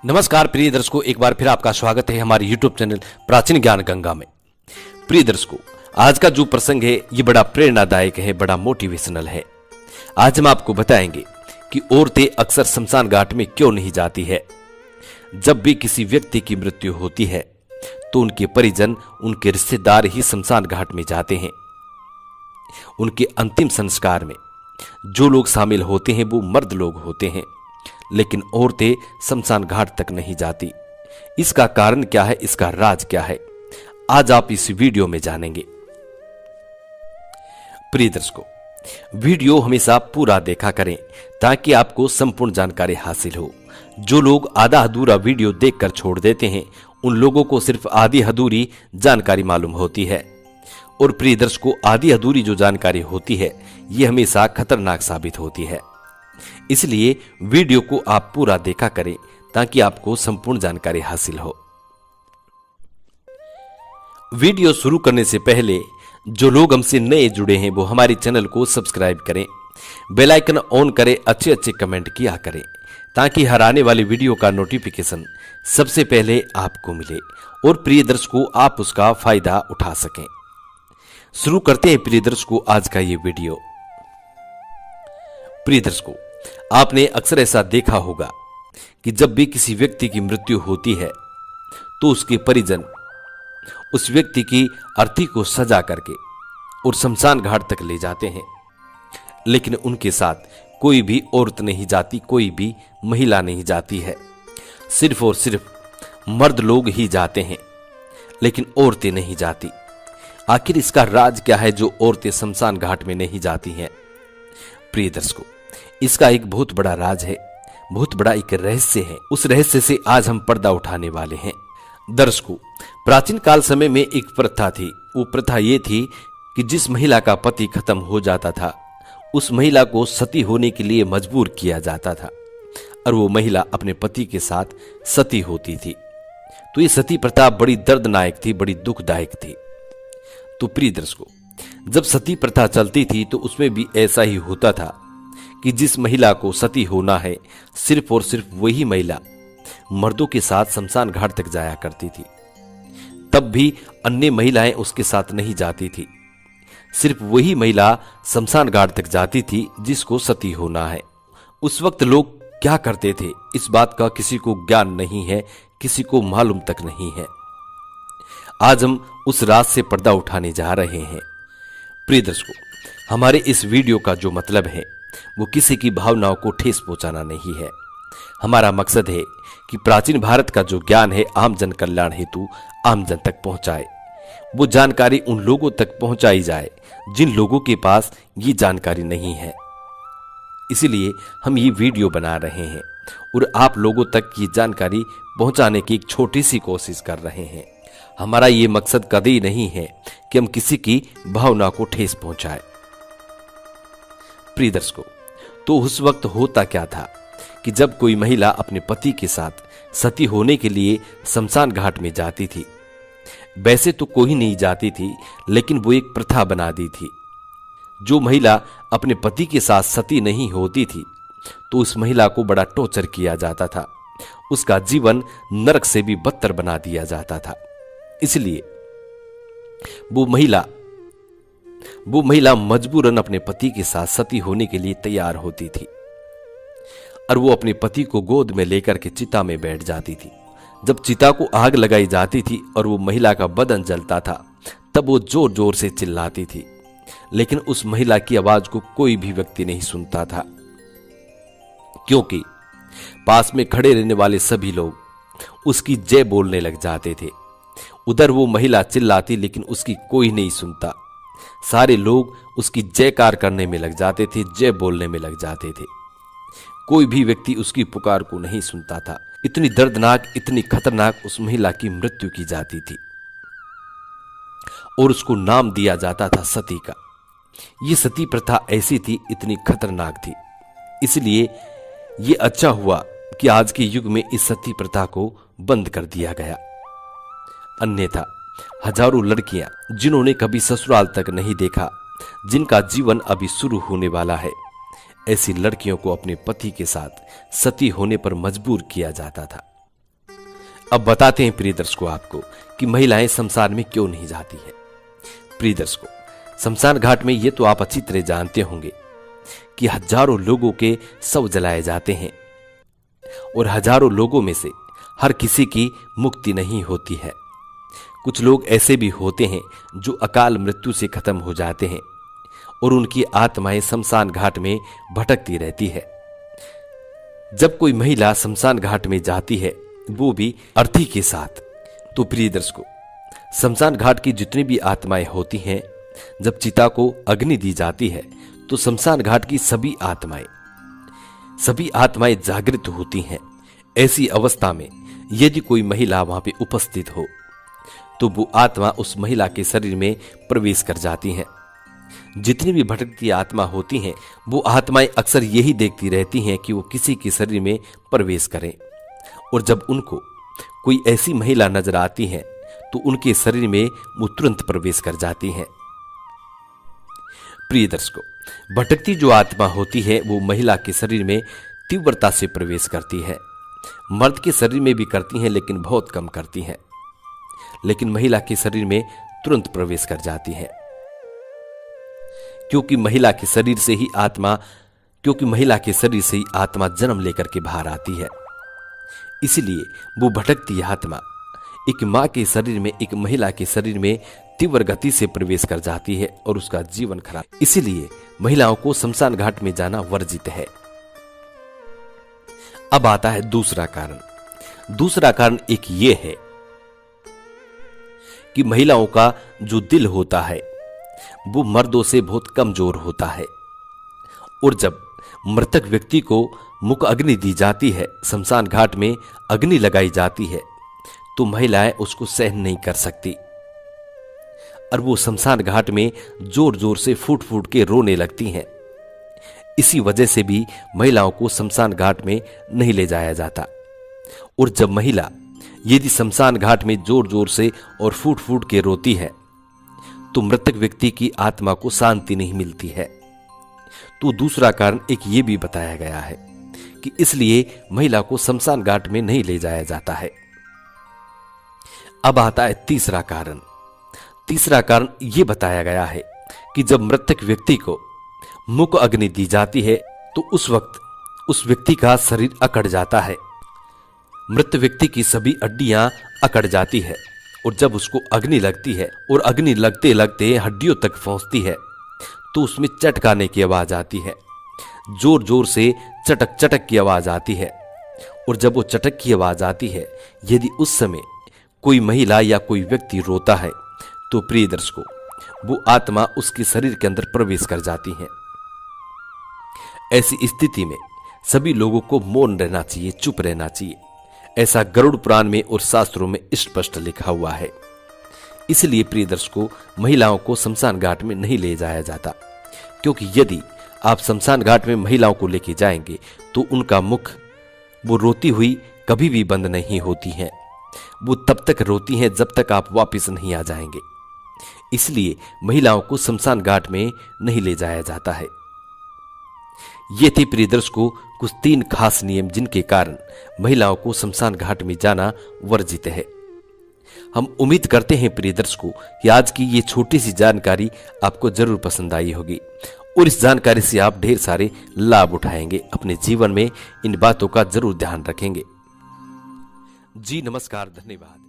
नमस्कार प्रिय दर्शकों, एक बार फिर आपका स्वागत है हमारे YouTube चैनल प्राचीन ज्ञान गंगा में। प्रिय दर्शकों, आज का जो प्रसंग है ये बड़ा प्रेरणादायक है, बड़ा मोटिवेशनल है। आज हम आपको बताएंगे कि औरतें अक्सर शमशान घाट में क्यों नहीं जाती है। जब भी किसी व्यक्ति की मृत्यु होती है तो उनके परिजन, उनके रिश्तेदार ही शमशान घाट में जाते हैं। उनके अंतिम संस्कार में जो लोग शामिल होते हैं वो मर्द लोग होते हैं, लेकिन औरतें शमशान घाट तक नहीं जाती। इसका कारण क्या है, इसका राज क्या है, आज आप इस वीडियो में जानेंगे। प्रिय दर्शकों, वीडियो हमेशा पूरा देखा करें ताकि आपको संपूर्ण जानकारी हासिल हो। जो लोग आधा अधूरा वीडियो देखकर छोड़ देते हैं उन लोगों को सिर्फ आधी अधूरी जानकारी मालूम होती है। और प्रिय दर्शकों, आधी अधूरी जो जानकारी होती है ये हमेशा खतरनाक साबित होती है। इसलिए वीडियो को आप पूरा देखा करें ताकि आपको संपूर्ण जानकारी हासिल हो। वीडियो शुरू करने से पहले जो लोग हमसे नए जुड़े हैं वो हमारे चैनल को सब्सक्राइब करें, बेल आइकन ऑन करें, अच्छे अच्छे कमेंट किया करें ताकि हर आने वाली वीडियो का नोटिफिकेशन सबसे पहले आपको मिले और प्रिय दर्शकों आप उसका फायदा उठा सकें। शुरू करते हैं प्रिय दर्शकों आज का ये वीडियो। प्रिय दर्शकों, आपने अक्सर ऐसा देखा होगा कि जब भी किसी व्यक्ति की मृत्यु होती है तो उसके परिजन उस व्यक्ति की अर्थी को सजा करके और शमशान घाट तक ले जाते हैं, लेकिन उनके साथ कोई भी औरत नहीं जाती, कोई भी महिला नहीं जाती है। सिर्फ और सिर्फ मर्द लोग ही जाते हैं, लेकिन औरतें नहीं जाती। आखिर इसका राज क्या है जो औरतें शमशान घाट में नहीं जाती हैं? प्रिय दर्शकों, इसका एक बहुत बड़ा राज है, बहुत बड़ा एक रहस्य है। उस रहस्य से आज हम पर्दा उठाने वाले हैं। दर्शकों, प्राचीन काल समय में एक प्रथा थी। वो प्रथा ये थी कि जिस महिला का पति खत्म हो जाता था उस महिला को सती होने के लिए मजबूर किया जाता था और वो महिला अपने पति के साथ सती होती थी। तो ये सती प्रथा बड़ी दर्दनायक थी, बड़ी दुखदायक थी। तो प्रिय दर्शकों, जब सती प्रथा चलती थी तो उसमें भी ऐसा ही होता था कि जिस महिला को सती होना है सिर्फ और सिर्फ वही महिला मर्दों के साथ शमशान घाट तक जाया करती थी। तब भी अन्य महिलाएं उसके साथ नहीं जाती थी, सिर्फ वही महिला शमशान घाट तक जाती थी जिसको सती होना है। उस वक्त लोग क्या करते थे इस बात का किसी को ज्ञान नहीं है, किसी को मालूम तक नहीं है। आज हम उस राज से पर्दा उठाने जा रहे हैं। प्रिय दर्शकों, हमारे इस वीडियो का जो मतलब है वो किसी की भावनाओं को ठेस पहुंचाना नहीं है। हमारा मकसद है कि प्राचीन भारत का जो ज्ञान है आम जन कल्याण हेतु आम जन तक पहुंचाए। वो जानकारी उन लोगों तक पहुंचाई जाए जिन लोगों के पास ये जानकारी नहीं है। इसीलिए हम ये वीडियो बना रहे हैं और आप लोगों तक ये जानकारी पहुंचाने की एक छोटी सी कोशिश कर रहे हैं। हमारा ये मकसद कभी नहीं है कि हम किसी की भावना को ठेस पहुंचाए। प्रिय दर्शकों, तो उस वक्त होता क्या था कि जब कोई महिला अपने पति के साथ सती होने के लिए शमशान घाट में जाती थी, वैसे तो कोई नहीं जाती थी, लेकिन वो एक प्रथा बना दी थी। जो महिला अपने पति के साथ सती नहीं होती थी तो उस महिला को बड़ा टॉर्चर किया जाता था, उसका जीवन नरक से भी बदतर बना दिया जाता था। इसलिए वो महिला मजबूरन अपने पति के साथ सती होने के लिए तैयार होती थी और वो अपने पति को गोद में लेकर के चिता में बैठ जाती थी। जब चिता को आग लगाई जाती थी और वो महिला का बदन जलता था तब वो जोर जोर से चिल्लाती थी, लेकिन उस महिला की आवाज को कोई भी व्यक्ति नहीं सुनता था, क्योंकि पास में खड़े रहने वाले सभी लोग उसकी जय बोलने लग जाते थे। उधर वो महिला चिल्लाती लेकिन उसकी कोई नहीं सुनता। सारे लोग उसकी जयकार करने में लग जाते थे, जय बोलने में लग जाते थे। कोई भी व्यक्ति उसकी पुकार को नहीं सुनता था। इतनी दर्दनाक, इतनी खतरनाक उस महिला की मृत्यु की जाती थी और उसको नाम दिया जाता था सती का। ये सती प्रथा ऐसी थी, इतनी खतरनाक थी। इसलिए ये अच्छा हुआ कि आज के युग में इस सती प्रथा को बंद कर दिया गया। अन्यथा हजारों लड़कियां जिन्होंने कभी ससुराल तक नहीं देखा, जिनका जीवन अभी शुरू होने वाला है, ऐसी लड़कियों को अपने पति के साथ सती होने पर मजबूर किया जाता था। अब बताते हैं प्रिय दर्शकों आपको कि महिलाएं शमशान में क्यों नहीं जाती है। प्रिय दर्शकों, शमशान घाट में ये तो आप अच्छी तरह जानते होंगे कि हजारों लोगों के शव जलाए जाते हैं और हजारों लोगों में से हर किसी की मुक्ति नहीं होती है। कुछ लोग ऐसे भी होते हैं जो अकाल मृत्यु से खत्म हो जाते हैं और उनकी आत्माएं शमशान घाट में भटकती रहती है। जब कोई महिला शमशान घाट में जाती है, वो भी अर्थी के साथ, तो प्रिय दर्शकों, शमशान घाट की जितनी भी आत्माएं होती हैं, जब चिता को अग्नि दी जाती है तो शमशान घाट की सभी आत्माएं जागृत होती हैं। ऐसी अवस्था में यदि कोई महिला वहां पे उपस्थित हो तो वो आत्मा उस महिला के शरीर में प्रवेश कर जाती हैं। जितनी भी भटकती आत्मा होती हैं, वो आत्माएं अक्सर यही देखती रहती हैं कि वो किसी के शरीर में प्रवेश करें, और जब उनको कोई ऐसी महिला नजर आती है तो उनके शरीर में वो तुरंत प्रवेश कर जाती हैं। प्रिय दर्शकों, भटकती जो आत्मा होती है वो महिला के शरीर में तीव्रता से प्रवेश करती है। मर्द के शरीर में भी करती हैं लेकिन बहुत कम करती हैं, लेकिन महिला के शरीर में तुरंत प्रवेश कर जाती है, क्योंकि महिला के शरीर से ही आत्मा जन्म लेकर के बाहर आती है। इसलिए वो भटकती आत्मा एक मां के शरीर में, एक महिला के शरीर में तीव्र गति से प्रवेश कर जाती है और उसका जीवन खराब। इसलिए महिलाओं को शमशान घाट में जाना वर्जित है। अब आता है दूसरा कारण एक ये है कि महिलाओं का जो दिल होता है वो मर्दों से बहुत कमजोर होता है, और जब मृतक व्यक्ति को मुख अग्नि दी जाती है, शमशान घाट में अग्नि लगाई जाती है, तो महिलाएं उसको सहन नहीं कर सकती और वो शमशान घाट में जोर जोर से फूट फूट के रोने लगती हैं। इसी वजह से भी महिलाओं को शमशान घाट में नहीं ले जाया जाता। और जब महिला यदि शमशान घाट में जोर जोर से और फूट फूट के रोती है तो मृतक व्यक्ति की आत्मा को शांति नहीं मिलती है। तो दूसरा कारण एक ये भी बताया गया है कि इसलिए महिला को शमशान घाट में नहीं ले जाया जाता है। अब आता है तीसरा कारण ये बताया गया है कि जब मृतक व्यक्ति को मुख अग्नि दी जाती है तो उस वक्त उस व्यक्ति का शरीर अकड़ जाता है, मृत व्यक्ति की सभी हड्डियां अकड़ जाती है, और जब उसको अग्नि लगती है और अग्नि लगते लगते हड्डियों तक पहुंचती है तो उसमें चटकाने की आवाज आती है, जोर जोर से चटक चटक की आवाज आती है। और जब वो चटक की आवाज आती है, यदि उस समय कोई महिला या कोई व्यक्ति रोता है तो प्रिय दर्शकों, वो आत्मा उसके शरीर के अंदर प्रवेश कर जाती है। ऐसी स्थिति में सभी लोगों को मौन रहना चाहिए, चुप रहना चाहिए। ऐसा गरुड़ पुराण में और शास्त्रों में स्पष्ट लिखा हुआ है। इसलिए प्रिय दर्शकों, महिलाओं को शमशान घाट में नहीं ले जाया जाता, क्योंकि यदि आप शमशान घाट में महिलाओं को लेके जाएंगे तो उनका मुख वो रोती हुई कभी भी बंद नहीं होती हैं। वो तब तक रोती हैं जब तक आप वापस नहीं आ जाएंगे। इसलिए महिलाओं को शमशान घाट में नहीं ले जाया जाता है। ये थे प्रिय दर्शकों कुछ 3 खास नियम जिनके कारण महिलाओं को शमशान घाट में जाना वर्जित है। हम उम्मीद करते हैं प्रिय दर्शकों कि आज की ये छोटी सी जानकारी आपको जरूर पसंद आई होगी और इस जानकारी से आप ढेर सारे लाभ उठाएंगे। अपने जीवन में इन बातों का जरूर ध्यान रखेंगे। जी नमस्कार, धन्यवाद।